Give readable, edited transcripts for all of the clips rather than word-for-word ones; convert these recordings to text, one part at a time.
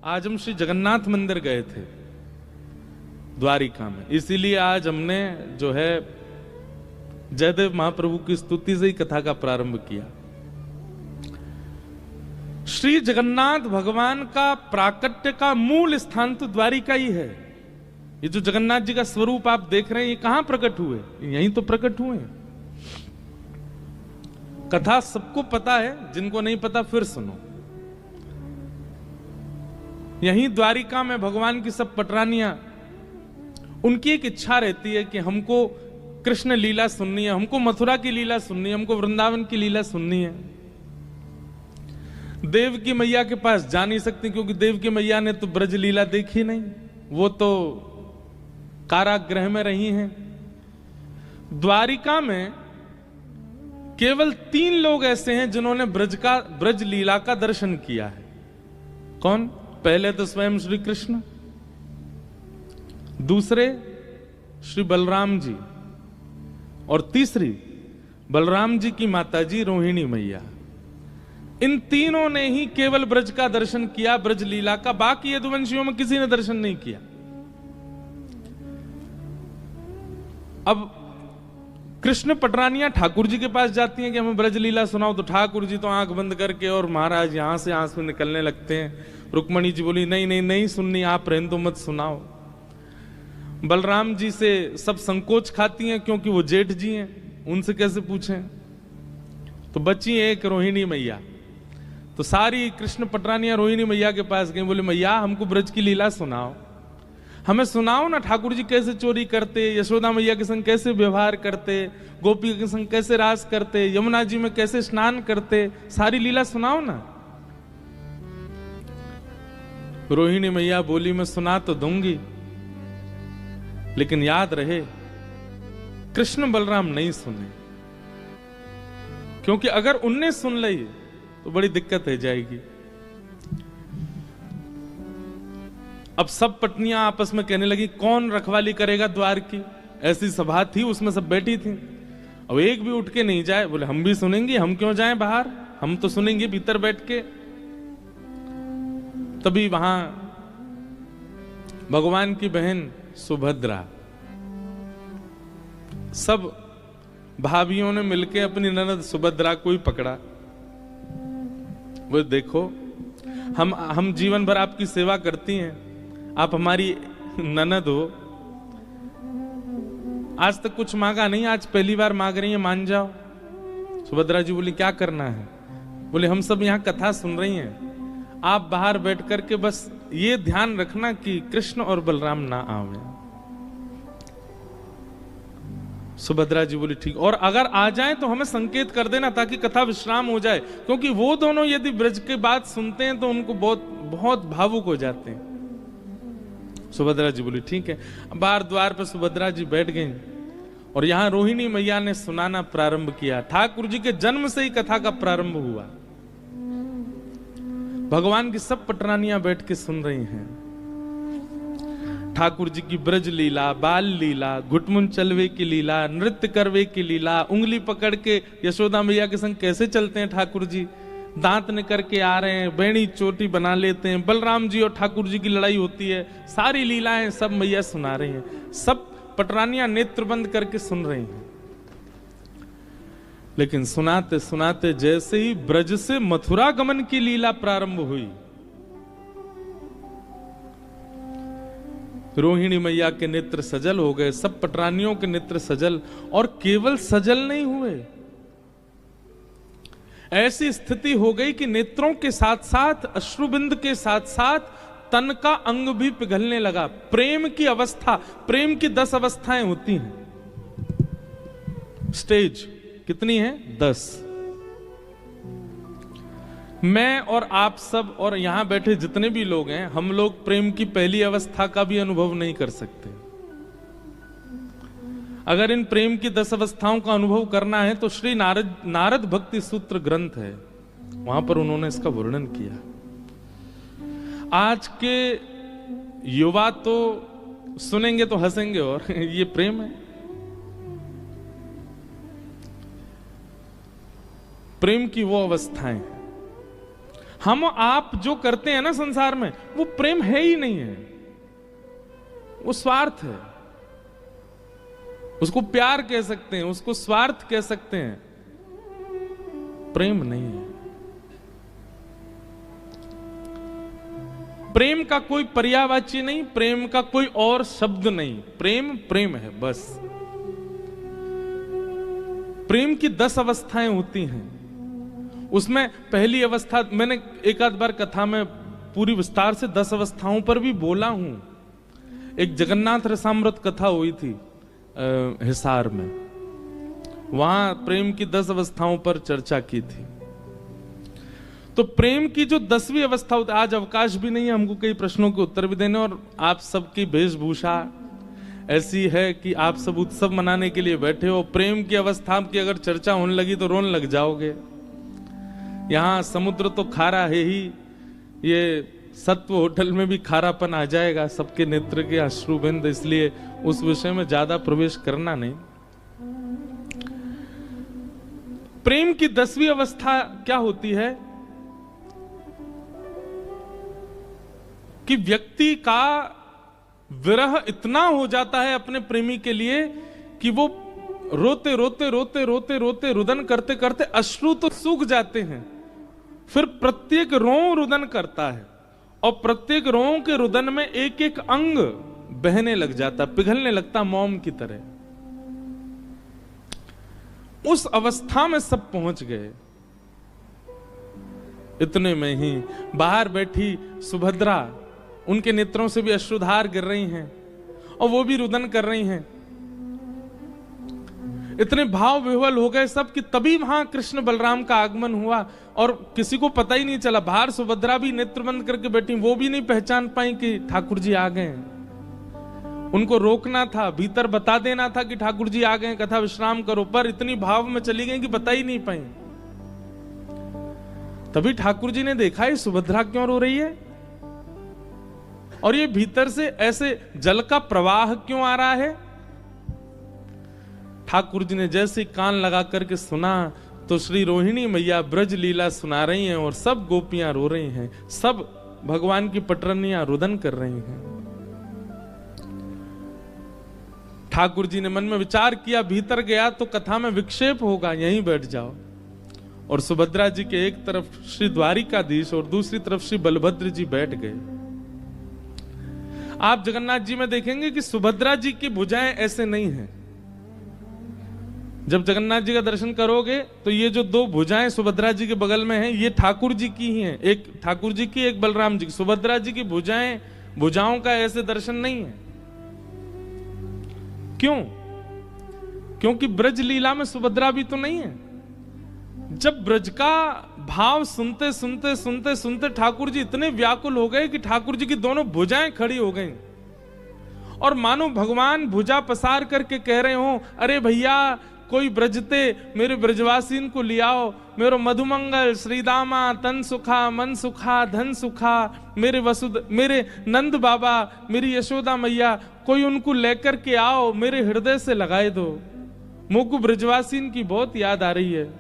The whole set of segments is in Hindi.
आज हम श्री जगन्नाथ मंदिर गए थे द्वारिका में, इसीलिए आज हमने जो है जयदेव महाप्रभु की स्तुति से ही कथा का प्रारंभ किया। श्री जगन्नाथ भगवान का प्राकट्य का मूल स्थान तो द्वारिका ही है। ये जो जगन्नाथ जी का स्वरूप आप देख रहे हैं, ये कहां प्रकट हुए? यहीं तो प्रकट हुए। कथा सबको पता है, जिनको नहीं पता फिर सुनो। यहीं द्वारिका में भगवान की सब पटरानियां, उनकी एक इच्छा रहती है कि हमको कृष्ण लीला सुननी है, हमको मथुरा की लीला सुननी है, हमको वृंदावन की लीला सुननी है। देव की मैया के पास जा नहीं सकती, क्योंकि देव की मैया ने तो ब्रज लीला देखी नहीं, वो तो कारागृह में रही हैं। द्वारिका में केवल 3 लोग ऐसे हैं जिन्होंने ब्रज लीला का दर्शन किया है। कौन? पहले तो स्वयं श्री कृष्ण, दूसरे श्री बलराम जी, और तीसरी बलराम जी की माताजी रोहिणी मैया। इन तीनों ने ही केवल ब्रज का दर्शन किया, ब्रज लीला का। बाकी यदुवंशियों में किसी ने दर्शन नहीं किया। अब कृष्ण पटरानियां ठाकुर जी के पास जाती हैं कि हमें ब्रज लीला सुनाओ, तो ठाकुर जी तो आंख बंद करके और महाराज यहां से आंसू निकलने लगते हैं। रुक्मणी जी बोली नहीं नहीं नहीं सुननी, आप रहने दो, मत सुनाओ। बलराम जी से सब संकोच खाती हैं, क्योंकि वो जेठ जी हैं, उनसे कैसे पूछें। तो बची एक रोहिणी मैया। तो सारी कृष्ण पटरानियां रोहिणी मैया के पास गई, बोले मैया हमको ब्रज की लीला सुनाओ, हमें सुनाओ ना, ठाकुर जी कैसे चोरी करते, यशोदा मैया के संग कैसे व्यवहार करते, गोपी के संग कैसे रास करते, यमुना जी में कैसे स्नान करते, सारी लीला सुनाओ ना। रोहिणी मैया बोली मैं सुना तो दूंगी, लेकिन याद रहे कृष्ण बलराम नहीं सुने, क्योंकि अगर उनने सुन ली तो बड़ी दिक्कत हो जाएगी। अब सब पत्नियां आपस में कहने लगी कौन रखवाली करेगा द्वार की। ऐसी सभा थी, उसमें सब बैठी थी। अब एक भी उठ के नहीं जाए, बोले हम भी सुनेंगे, हम क्यों जाएं बाहर, हम तो सुनेंगे भीतर बैठ के। तभी वहां भगवान की बहन सुभद्रा, सब भाभियों ने मिलके अपनी ननद सुभद्रा को ही पकड़ा। वो देखो हम जीवन भर आपकी सेवा करती हैं, आप हमारी ननद हो, आज तक कुछ मांगा नहीं, आज पहली बार मांग रही है, मान जाओ। सुभद्रा जी बोली क्या करना है? बोले हम सब यहां कथा सुन रही हैं, आप बाहर बैठ करके बस ये ध्यान रखना कि कृष्ण और बलराम ना आवे। सुभद्रा जी बोली ठीक, और अगर आ जाएं तो हमें संकेत कर देना ताकि कथा विश्राम हो जाए, क्योंकि वो दोनों यदि ब्रज के बात सुनते हैं तो उनको बहुत बहुत भावुक हो जाते हैं। सुभद्रा जी बोली ठीक है। बाहर द्वार पर सुभद्रा जी बैठ गई और यहां रोहिणी मैया ने सुनाना प्रारंभ किया। ठाकुर जी के जन्म से ही कथा का प्रारंभ हुआ। भगवान की सब पटरानियां बैठ के सुन रही हैं। ठाकुर जी की ब्रज लीला, बाल लीला, घुटमुन चलवे की लीला, नृत्य करवे की लीला, उंगली पकड़ के यशोदा मैया के संग कैसे चलते हैं ठाकुर जी, दांत निकर के आ रहे हैं, बेणी चोटी बना लेते हैं, बलराम जी और ठाकुर जी की लड़ाई होती है, सारी लीलाएं सब मैया सुना रही हैं। सब पटरानियां नेत्र बंद करके सुन रही हैं। लेकिन सुनाते सुनाते जैसे ही ब्रज से मथुरा गमन की लीला प्रारंभ हुई, रोहिणी मैया के नेत्र सजल हो गए, सब पटरानियों के नेत्र सजल, और केवल सजल नहीं हुए, ऐसी स्थिति हो गई कि नेत्रों के साथ साथ अश्रुबिंद के साथ साथ तन का अंग भी पिघलने लगा। प्रेम की अवस्था, प्रेम की 10 अवस्थाएं होती हैं। स्टेज कितनी है? 10। मैं और आप सब और यहां बैठे जितने भी लोग हैं, हम लोग प्रेम की पहली अवस्था का भी अनुभव नहीं कर सकते। अगर इन प्रेम की 10 अवस्थाओं का अनुभव करना है तो श्री नारद भक्ति सूत्र ग्रंथ है, वहां पर उन्होंने इसका वर्णन किया। आज के युवा तो सुनेंगे तो हंसेंगे, और ये प्रेम है। प्रेम की वो अवस्थाएं हम आप जो करते हैं ना संसार में, वो प्रेम है ही नहीं है, वो स्वार्थ है। उसको प्यार कह सकते हैं, उसको स्वार्थ कह सकते हैं, प्रेम नहीं है। प्रेम का कोई पर्यायवाची नहीं, प्रेम का कोई और शब्द नहीं, प्रेम प्रेम है बस। प्रेम की 10 अवस्थाएं होती हैं। उसमें पहली अवस्था, मैंने एक आध बार कथा में पूरी विस्तार से 10 अवस्थाओं पर भी बोला हूं। एक जगन्नाथ रसामृत कथा हुई थी हिसार में, वहां प्रेम की 10 अवस्थाओं पर चर्चा की थी। तो प्रेम की जो 10वीं अवस्था होती है, आज अवकाश भी नहीं है हमको कई प्रश्नों के उत्तर भी देने, और आप सबकी वेशभूषा ऐसी है कि आप सब उत्सव मनाने के लिए बैठे हो। प्रेम की अवस्था की अगर चर्चा होने लगी तो रोने लग जाओगे। यहां समुद्र तो खारा है ही, ये सत्व होटल में भी खारापन आ जाएगा, सबके नेत्र के अश्रुबिंद, इसलिए उस विषय में ज्यादा प्रवेश करना नहीं। प्रेम की 10वीं अवस्था क्या होती है कि व्यक्ति का विरह इतना हो जाता है अपने प्रेमी के लिए कि वो रोते रोते रोते रोते रोते रुदन करते करते अश्रु तो सूख जाते हैं, फिर प्रत्येक रों रुदन करता है, और प्रत्येक रों के रुदन में एक एक अंग बहने लग जाता, पिघलने लगता मोम की तरह। उस अवस्था में सब पहुंच गए। इतने में ही बाहर बैठी सुभद्रा, उनके नेत्रों से भी अश्रुधार गिर रही हैं और वो भी रुदन कर रही हैं। इतने भाव विह्वल हो गए सब कि तभी वहां कृष्ण बलराम का आगमन हुआ, और किसी को पता ही नहीं चला। बाहर सुभद्रा भी नेत्र बंद करके बैठी, वो भी नहीं पहचान पाई कि ठाकुर जी आ गए। उनको रोकना था, भीतर बता देना था कि ठाकुर जी आ गए, कथा विश्राम करो, पर इतनी भाव में चली गई कि बता ही नहीं पाई। तभी ठाकुर जी ने देखा ये सुभद्रा क्यों रो रही है, और ये भीतर से ऐसे जल का प्रवाह क्यों आ रहा है। ठाकुर जी ने जैसे कान लगा करके सुना तो श्री रोहिणी मैया ब्रज लीला सुना रही हैं, और सब गोपियां रो रही हैं, सब भगवान की पटरनियां रुदन कर रही हैं। ठाकुर जी ने मन में विचार किया, भीतर गया तो कथा में विक्षेप होगा, यहीं बैठ जाओ। और सुभद्रा जी के एक तरफ श्री द्वारिकाधीश और दूसरी तरफ श्री बलभद्र जी बैठ गए। आप जगन्नाथ जी में देखेंगे कि सुभद्रा जी की भुजाएं ऐसे नहीं हैं। जब जगन्नाथ जी का दर्शन करोगे तो ये जो 2 भुजाएं सुभद्रा जी के बगल में हैं, ये ठाकुर जी की ही हैं, एक ठाकुर जी की, एक बलराम जी की। सुभद्रा जी की भुजाओं का ऐसे दर्शन नहीं है। क्यों? क्योंकि ब्रज लीला में सुभद्रा भी तो नहीं है। जब ब्रज का भाव सुनते सुनते सुनते सुनते ठाकुर जी इतने व्याकुल हो गए कि ठाकुर जी की दोनों भुजाएं खड़ी हो गईं, और मानो भगवान भुजा पसार करके कह रहे हो, अरे भैया कोई ब्रजते मेरे ब्रजवासीन को लियाओ, मेरो मधुमंगल श्रीदामा तन सुखा मन सुखा धन सुखा, मेरे नंद बाबा, मेरी यशोदा मैया, कोई उनको लेकर के आओ, मेरे हृदय से लगाए दो, मुझको ब्रजवासीन की बहुत याद आ रही है।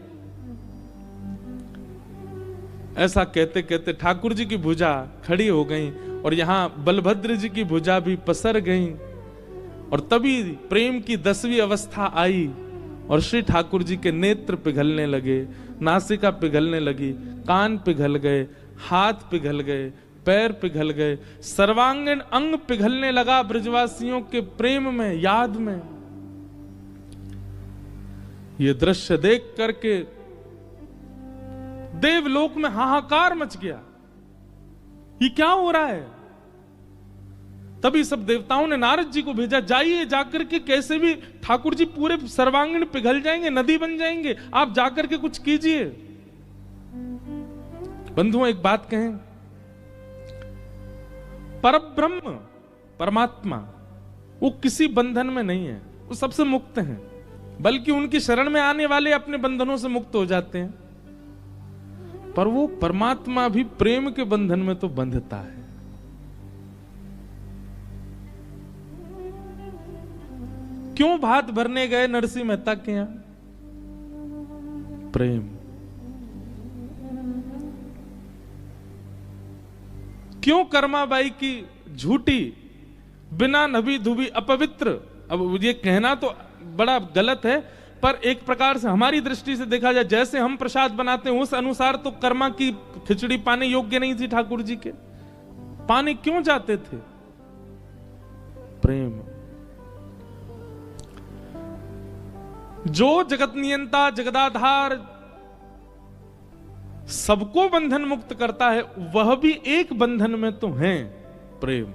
ऐसा कहते कहते ठाकुर जी की भुजा खड़ी हो गई, और यहां बलभद्र जी की भुजा भी पसर गई, और तभी प्रेम की 10वीं अवस्था आई, और श्री ठाकुर जी के नेत्र पिघलने लगे, नासिका पिघलने लगी, कान पिघल गए, हाथ पिघल गए, पैर पिघल गए, सर्वांगीण अंग पिघलने लगा ब्रजवासियों के प्रेम में, याद में। ये दृश्य देख करके देवलोक में हाहाकार मच गया, ये क्या हो रहा है। तभी सब देवताओं ने नारद जी को भेजा, जाइए जाकर के, कैसे भी ठाकुर जी पूरे सर्वांगीण पिघल जाएंगे, नदी बन जाएंगे, आप जाकर के कुछ कीजिए। बंधुओं एक बात कहें, परब्रह्म परमात्मा वो किसी बंधन में नहीं है, वो सबसे मुक्त हैं, बल्कि उनकी शरण में आने वाले अपने बंधनों से मुक्त हो जाते हैं। पर वो परमात्मा भी प्रेम के बंधन में तो बंधता है। क्यों भात भरने गए नरसिंह मेहता के यहां? प्रेम। क्यों कर्माबाई की झूठी, बिना नभी धुबी अपवित्र। अब ये कहना तो बड़ा गलत है, पर एक प्रकार से हमारी दृष्टि से देखा जाए, जैसे हम प्रसाद बनाते हैं उस अनुसार तो कर्मा की खिचड़ी पाने योग्य नहीं थी ठाकुर जी के। पाने क्यों जाते थे? प्रेम। जो जगत नियंता जगदाधार सबको बंधन मुक्त करता है, वह भी एक बंधन में तो है, प्रेम।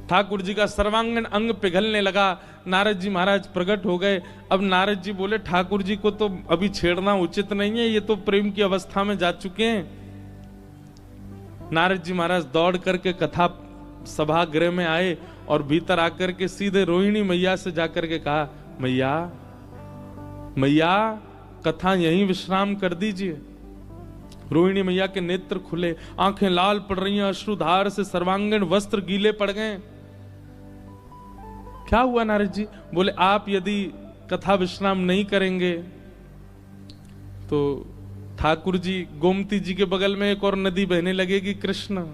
ठाकुर जी का सर्वांगीण अंग पिघलने लगा, नारद जी महाराज प्रकट हो गए। अब नारद जी बोले ठाकुर जी को तो अभी छेड़ना उचित नहीं है, ये तो प्रेम की अवस्था में जा चुके हैं। नारद जी महाराज दौड़ करके कथा सभागृह में आए और भीतर आकर के सीधे रोहिणी मैया से जाकर के कहा, मैया मैया कथा यहीं विश्राम कर दीजिए। रोहिणी मैया के नेत्र खुले, आंखें लाल पड़ रही हैं, अश्रुधार से सर्वांगीण वस्त्र गीले पड़ गए। क्या हुआ नारद जी? बोले आप यदि कथा विश्राम नहीं करेंगे तो ठाकुर जी, गोमती जी के बगल में एक और नदी बहने लगेगी कृष्ण,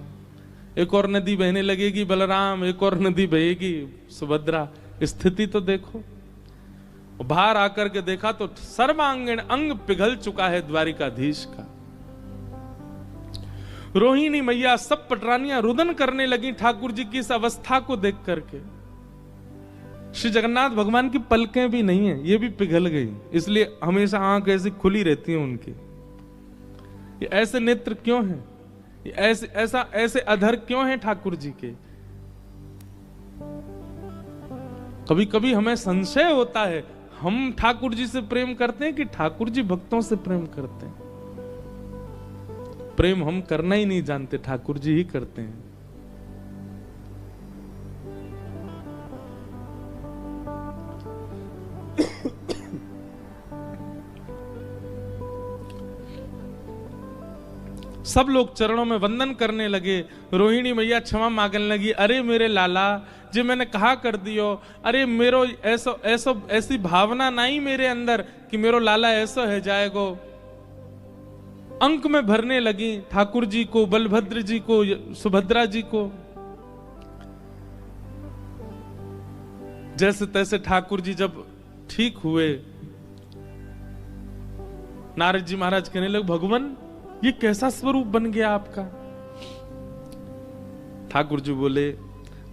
एक और नदी बहने लगेगी बलराम, एक और नदी बहेगी सुभद्रा। स्थिति तो देखो। बाहर आकर के देखा तो सर्वांगीण अंग पिघल चुका है द्वारिकाधीश का। रोहिणी मैया सब पटरानियां रुदन करने लगी ठाकुर जी की इस अवस्था को देख करके। श्री जगन्नाथ भगवान की पलकें भी नहीं है, ये भी पिघल गई, इसलिए हमेशा आंख ऐसी खुली रहती है उनकी। ये ऐसे नेत्र क्यों हैं? ये ऐसे अधर क्यों हैं ठाकुर जी के? कभी कभी हमें संशय होता है, हम ठाकुर जी से प्रेम करते हैं कि ठाकुर जी भक्तों से प्रेम करते हैं? प्रेम हम करना ही नहीं जानते, ठाकुर जी ही करते हैं। सब लोग चरणों में वंदन करने लगे। रोहिणी मैया क्षमा मांगने लगी, अरे मेरे लाला जी मैंने कहा कर दियो, अरे मेरो ऐसी भावना नहीं मेरे अंदर कि मेरो लाला ऐसा है जाएगो। अंक में भरने लगी ठाकुर जी को, बलभद्र जी को, सुभद्रा जी को। जैसे तैसे ठाकुर जी जब ठीक हुए, नारद जी महाराज कहने लगे, भगवान ये कैसा स्वरूप बन गया आपका? ठाकुर जी बोले,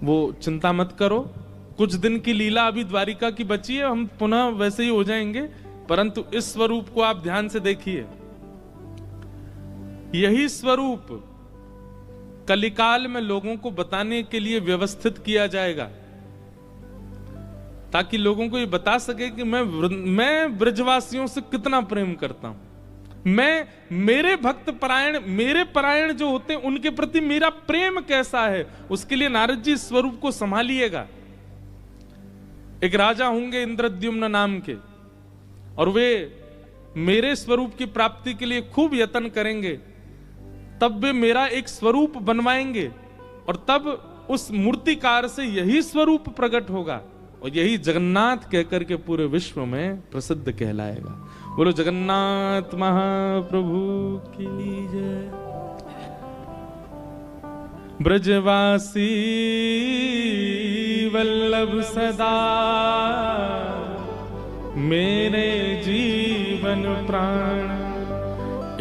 वो चिंता मत करो, कुछ दिन की लीला अभी द्वारिका की बची है, हम पुनः वैसे ही हो जाएंगे, परंतु इस स्वरूप को आप ध्यान से देखिए। यही स्वरूप कलिकाल में लोगों को बताने के लिए व्यवस्थित किया जाएगा, ताकि लोगों को ये बता सके कि मैं ब्रजवासियों से कितना प्रेम करता हूं। मैं, मेरे भक्त परायण, मेरे परायण जो होते हैं उनके प्रति मेरा प्रेम कैसा है, उसके लिए नारद जी स्वरूप को संभालिएगा। एक राजा होंगे इंद्रद्युम्न नाम के, और वे मेरे स्वरूप की प्राप्ति के लिए खूब यत्न करेंगे, तब वे मेरा एक स्वरूप बनवाएंगे, और तब उस मूर्तिकार से यही स्वरूप प्रकट होगा, और यही जगन्नाथ कहकर के पूरे विश्व में प्रसिद्ध कहलाएगा। बोलो जगन्नाथ महाप्रभु की जय। ब्रजवासी वल्लभ सदा मेरे जीवन प्राण,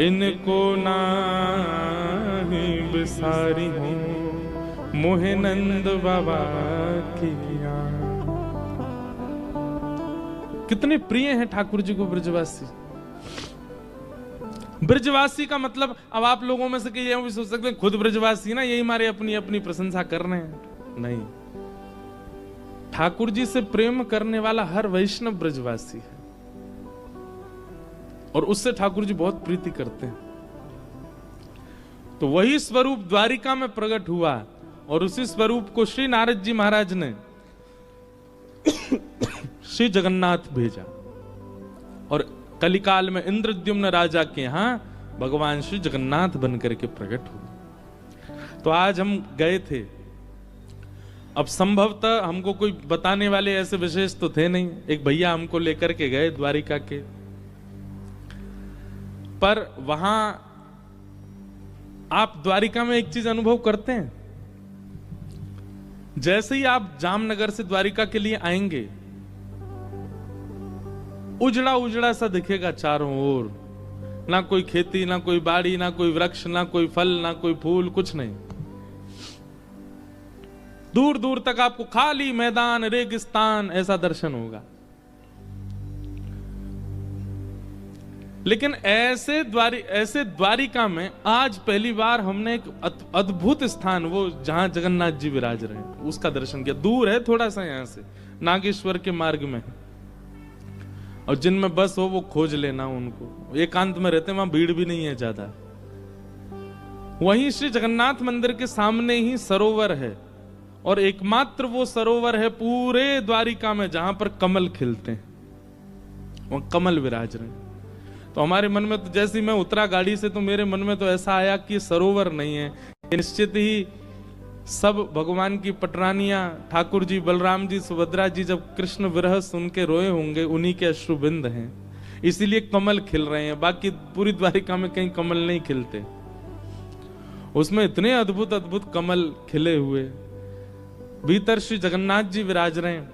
इनको नाही बिसारी हूं मोहे नंद बाबा की। कितने प्रिय हैं ठाकुर जी को ब्रजवासी। ब्रजवासी का मतलब, अब आप लोगों में से कई ये भी सोच सकते हैं खुद ब्रजवासी ना, यही हमारे अपनी अपनी प्रशंसा कर रहे हैं। नहीं, ठाकुर जी से प्रेम करने वाला हर वैष्णव ब्रजवासी है, और उससे ठाकुर जी बहुत प्रीति करते हैं। तो वही स्वरूप द्वारिका में प्रकट हुआ, और उसी स्वरूप को श्री नारद जी महाराज ने श्री जगन्नाथ भेजा, और कलिकाल में इंद्रद्युम्न राजा के यहां भगवान श्री जगन्नाथ बनकर के प्रकट हुए। तो आज हम गए थे, अब संभवतः हमको कोई बताने वाले ऐसे विशेष तो थे नहीं, एक भैया हमको लेकर के गए द्वारिका के, पर वहां आप द्वारिका में एक चीज अनुभव करते हैं, जैसे ही आप जामनगर से द्वारिका के लिए आएंगे, उजड़ा उजड़ा सा दिखेगा चारों ओर, ना कोई खेती, ना कोई बाड़ी, ना कोई वृक्ष, ना कोई फल, ना कोई फूल, कुछ नहीं। दूर दूर तक आपको खाली मैदान, रेगिस्तान ऐसा दर्शन होगा। लेकिन ऐसे द्वारिका में आज पहली बार हमने एक अद्भुत स्थान, वो जहां जगन्नाथ जी विराज रहे हैं, उसका दर्शन किया। दूर है थोड़ा सा, यहां से नागेश्वर के मार्ग में है, और जिनमें बस हो वो खोज लेना उनको, एकांत में रहते हैं, वहां भीड़ भी नहीं है ज्यादा। वहीं श्री जगन्नाथ मंदिर के सामने ही सरोवर है, और एकमात्र वो सरोवर है पूरे द्वारिका में जहां पर कमल खिलते हैं, वहां कमल विराज रहे हैं। तो हमारे मन में तो जैसे मैं उतरा गाड़ी से, तो मेरे मन में तो ऐसा आया कि सरोवर नहीं है, निश्चित ही सब भगवान की पटरानियां, ठाकुर जी, बलराम जी, सुभद्रा जी जब कृष्ण विरह सुन के रोए होंगे, उन्हीं के अश्रुबिंद हैं, इसीलिए कमल खिल रहे हैं। बाकी पूरी द्वारिका में कहीं कमल नहीं खिलते, उसमें इतने अद्भुत अद्भुत कमल खिले हुए। भीतर श्री जगन्नाथ जी विराज रहे हैं।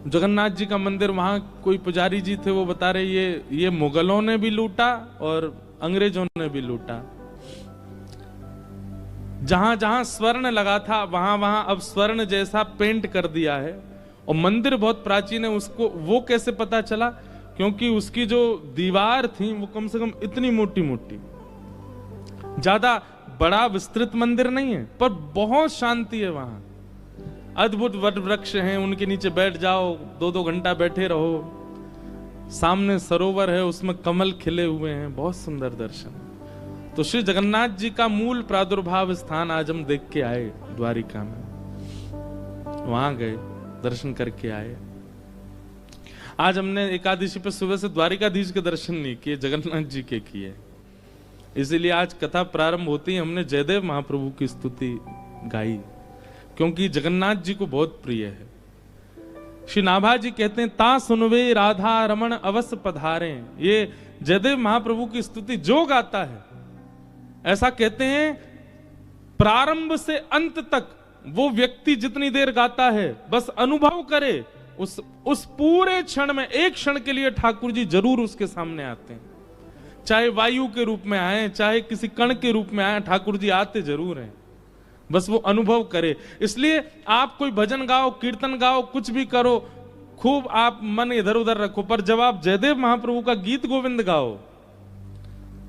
जगन्नाथ जी का मंदिर, वहां कोई पुजारी जी थे, वो बता रहे ये मुगलों ने भी लूटा और अंग्रेजों ने भी लूटा। जहां जहां स्वर्ण लगा था, वहां वहां अब स्वर्ण जैसा पेंट कर दिया है। और मंदिर बहुत प्राचीन है, उसको वो कैसे पता चला? क्योंकि उसकी जो दीवार थी वो कम से कम इतनी मोटी मोटी, ज्यादा बड़ा विस्तृत मंदिर नहीं है, पर बहुत शांति है वहां। अद्भुत वट वृक्ष हैं, उनके नीचे बैठ जाओ, 2-2 घंटा बैठे रहो। सामने सरोवर है, उसमें कमल खिले हुए हैं, बहुत सुंदर दर्शन। तो श्री जगन्नाथ जी का मूल प्रादुर्भाव स्थान आज हम देख के आए द्वारिका में, वहां गए, दर्शन करके आए। आज हमने एकादशी पे सुबह से द्वारिकाधीश के दर्शन नहीं किए, जगन्नाथ जी के किए। इसीलिए आज कथा प्रारंभ होती है, हमने जयदेव महाप्रभु की स्तुति गाई, क्योंकि जगन्नाथ जी को बहुत प्रिय है। श्री नाभा जी कहते हैं, ता सुनवे राधा रमण अवश्य पधारे। ये जयदेव महाप्रभु की स्तुति जो गाता है, ऐसा कहते हैं प्रारंभ से अंत तक वो व्यक्ति जितनी देर गाता है, बस अनुभव करे, उस पूरे क्षण में, एक क्षण के लिए ठाकुर जी जरूर उसके सामने आते हैं। चाहे वायु के रूप में आए, चाहे किसी कण के रूप में आए, ठाकुर जी आते जरूर हैं, बस वो अनुभव करे। इसलिए आप कोई भजन गाओ, कीर्तन गाओ, कुछ भी करो, खूब आप मन इधर उधर रखो, पर जब आप जयदेव महाप्रभु का गीत गोविंद गाओ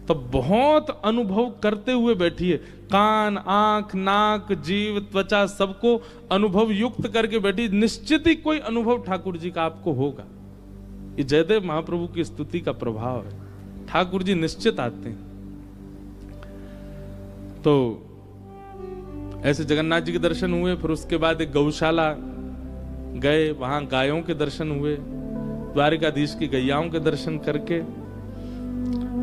तो बहुत अनुभव करते हुए बैठिए। कान, आंख, नाक, जीव, त्वचा सबको अनुभव युक्त करके बैठिए, निश्चित ही कोई अनुभव ठाकुर जी का आपको होगा। ये जयदेव महाप्रभु की स्तुति का प्रभाव है, ठाकुर जी निश्चित आते हैं। तो ऐसे जगन्नाथ जी के दर्शन हुए। फिर उसके बाद एक गौशाला गए, वहां गायों के दर्शन हुए, द्वारिकाधीश की गैयाओं के दर्शन करके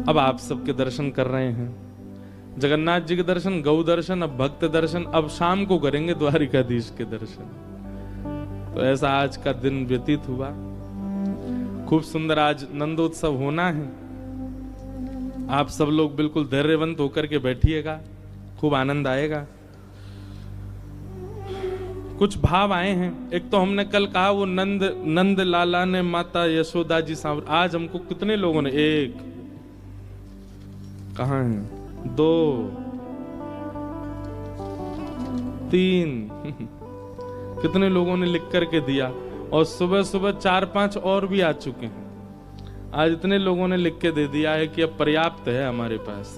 अब आप सबके दर्शन कर रहे हैं। जगन्नाथ जी के दर्शन, गौ दर्शन, अब भक्त दर्शन, अब शाम को करेंगे द्वारिकाधीश के दर्शन। तो ऐसा आज का दिन व्यतीत हुआ, खूब सुंदर। आज नंदोत्सव होना है, आप सब लोग बिल्कुल धैर्यवंत होकर के बैठिएगा, खूब आनंद आएगा। कुछ भाव आए हैं। एक तो हमने कल कहा वो नंद लाला ने माता यशोदा जी सांवर, आज हमको कितने लोगों ने, एक कहाँ है, 2 3 कितने लोगों ने लिख करके दिया, और सुबह सुबह 4-5 और भी आ चुके हैं। आज इतने लोगों ने लिख के दे दिया है कि अब पर्याप्त है हमारे पास,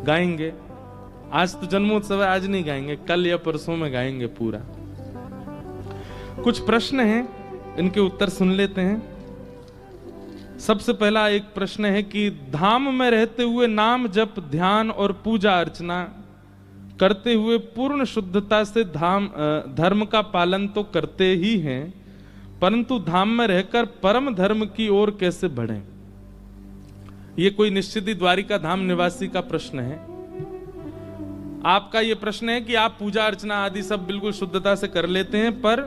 गाएंगे। आज तो जन्मोत्सव है, आज नहीं गाएंगे, कल या परसों में गाएंगे पूरा। कुछ प्रश्न हैं, इनके उत्तर सुन लेते हैं। सबसे पहला एक प्रश्न है कि धाम में रहते हुए नाम जप, ध्यान और पूजा अर्चना करते हुए पूर्ण शुद्धता से धर्म का पालन तो करते ही हैं, परंतु धाम में रहकर परम धर्म की ओर कैसे बढ़ें? ये कोई निश्चित ही द्वारिका धाम निवासी का प्रश्न है। आपका ये प्रश्न है कि आप पूजा अर्चना आदि सब बिल्कुल शुद्धता से कर लेते हैं, पर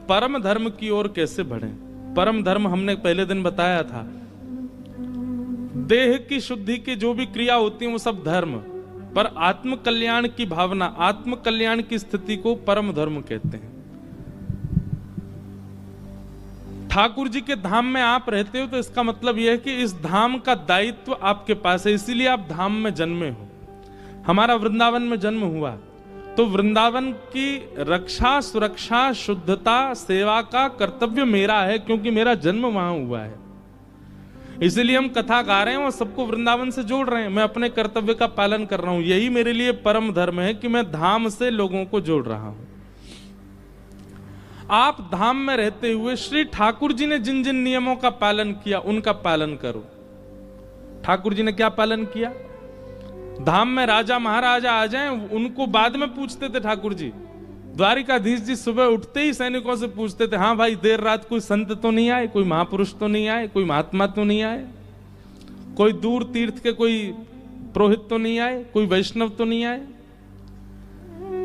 परम धर्म की ओर कैसे बढ़ें? परम धर्म हमने पहले दिन बताया था, देह की शुद्धि की जो भी क्रिया होती है वो सब धर्म, पर आत्म कल्याण की भावना, आत्म कल्याण की स्थिति को परम धर्म कहते हैं। ठाकुर जी के धाम में आप रहते हो तो इसका मतलब यह है कि इस धाम का दायित्व आपके पास है, इसीलिए आप धाम में जन्मे हो। हमारा वृंदावन में जन्म हुआ तो वृंदावन की रक्षा, सुरक्षा, शुद्धता, सेवा का कर्तव्य मेरा है, क्योंकि मेरा जन्म वहां हुआ है। इसीलिए हम कथा गा रहे हैं और सबको वृंदावन से जोड़ रहे हैं। मैं अपने कर्तव्य का पालन कर रहा हूं। यही मेरे लिए परम धर्म है कि मैं धाम से लोगों को जोड़ रहा हूं। आप धाम में रहते हुए श्री ठाकुर जी ने जिन जिन नियमों का पालन किया उनका पालन करो। ठाकुर जी ने क्या पालन किया? धाम में राजा महाराजा आ जाएं, उनको बाद में पूछते थे ठाकुर जी। द्वारिकाधीश जी सुबह उठते ही सैनिकों से पूछते थे, हाँ भाई देर रात कोई संत तो नहीं आए, कोई महापुरुष तो नहीं आए, कोई महात्मा तो नहीं आए, कोई दूर तीर्थ के कोई पुरोहित तो नहीं आए, कोई वैष्णव तो नहीं आए।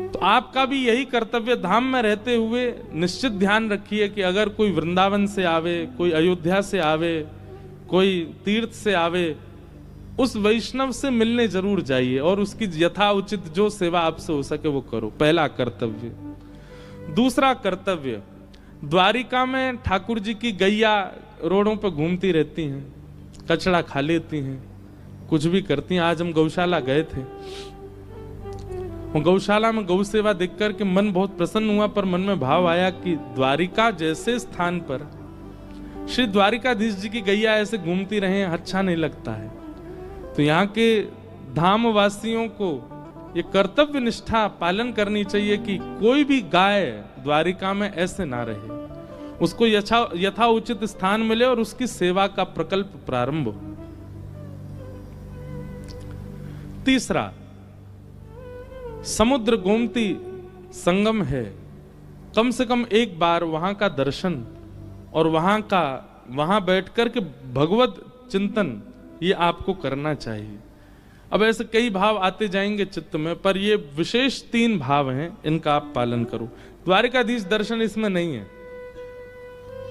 तो आपका भी यही कर्तव्य, धाम में रहते हुए निश्चित ध्यान रखिए कि अगर कोई वृंदावन से आवे, कोई अयोध्या से आवे, कोई तीर्थ से आवे, उस वैष्णव से मिलने जरूर जाइए और उसकी यथा उचित जो सेवा आपसे हो सके वो करो। पहला कर्तव्य। दूसरा कर्तव्य, द्वारिका में ठाकुर जी की गैया रोडों पर घूमती रहती हैं, कचड़ा खा लेती हैं, कुछ भी करती हैं। आज हम गौशाला गए थे, गौशाला में गौ सेवा देख करके मन बहुत प्रसन्न हुआ, पर मन में भाव आया कि द्वारिका जैसे स्थान पर श्री द्वारिकाधीश जी की गैया ऐसे घूमती रहे, अच्छा नहीं लगता है। तो यहाँ के धाम वासियों को ये कर्तव्य निष्ठा पालन करनी चाहिए कि कोई भी गाय द्वारिका में ऐसे ना रहे, उसको यथा उचित स्थान मिले और उसकी सेवा का प्रकल्प प्रारंभ हो। तीसरा, समुद्र गोमती संगम है, कम से कम एक बार वहां का दर्शन और वहां बैठकर के भगवत चिंतन ये आपको करना चाहिए। अब ऐसे कई भाव आते जाएंगे चित्त में, पर ये विशेष 3 भाव हैं, इनका आप पालन करो। द्वारिकाधीश दर्शन इसमें नहीं है।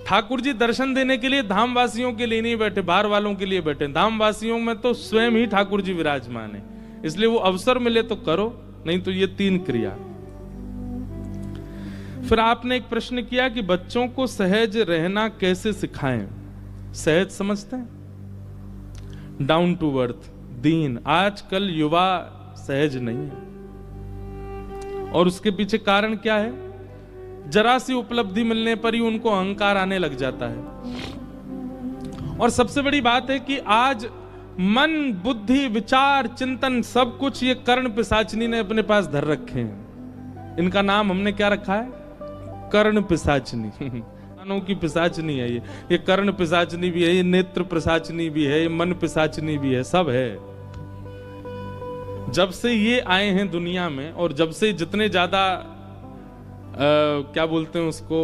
ठाकुर जी दर्शन देने के लिए धाम वासियों के लिए नहीं बैठे, बाहर वालों के लिए बैठे। धाम वासियों में तो स्वयं ही ठाकुर जी विराजमान है, इसलिए वो अवसर मिले तो करो, नहीं तो ये 3 क्रिया। फिर आपने एक प्रश्न किया कि बच्चों को सहज रहना कैसे सिखाएं। सहज समझते हैं? डाउन टू अर्थ, दीन। आजकल युवा सहज नहीं है और उसके पीछे कारण क्या है? जरा सी उपलब्धि मिलने पर ही उनको अहंकार आने लग जाता है। और सबसे बड़ी बात है कि आज मन, बुद्धि, विचार, चिंतन, सब कुछ ये कर्ण पिशाचिनी ने अपने पास धर रखे हैं। इनका नाम हमने क्या रखा है? कर्ण पिशाचिनी। कानों की पिशाचिनी है ये कर्ण पिशाचिनी भी है, ये नेत्र पिशाचिनी भी है, ये मन पिशाचिनी भी है, सब है। जब से ये आए हैं दुनिया में और जब से जितने ज्यादा क्या बोलते हैं उसको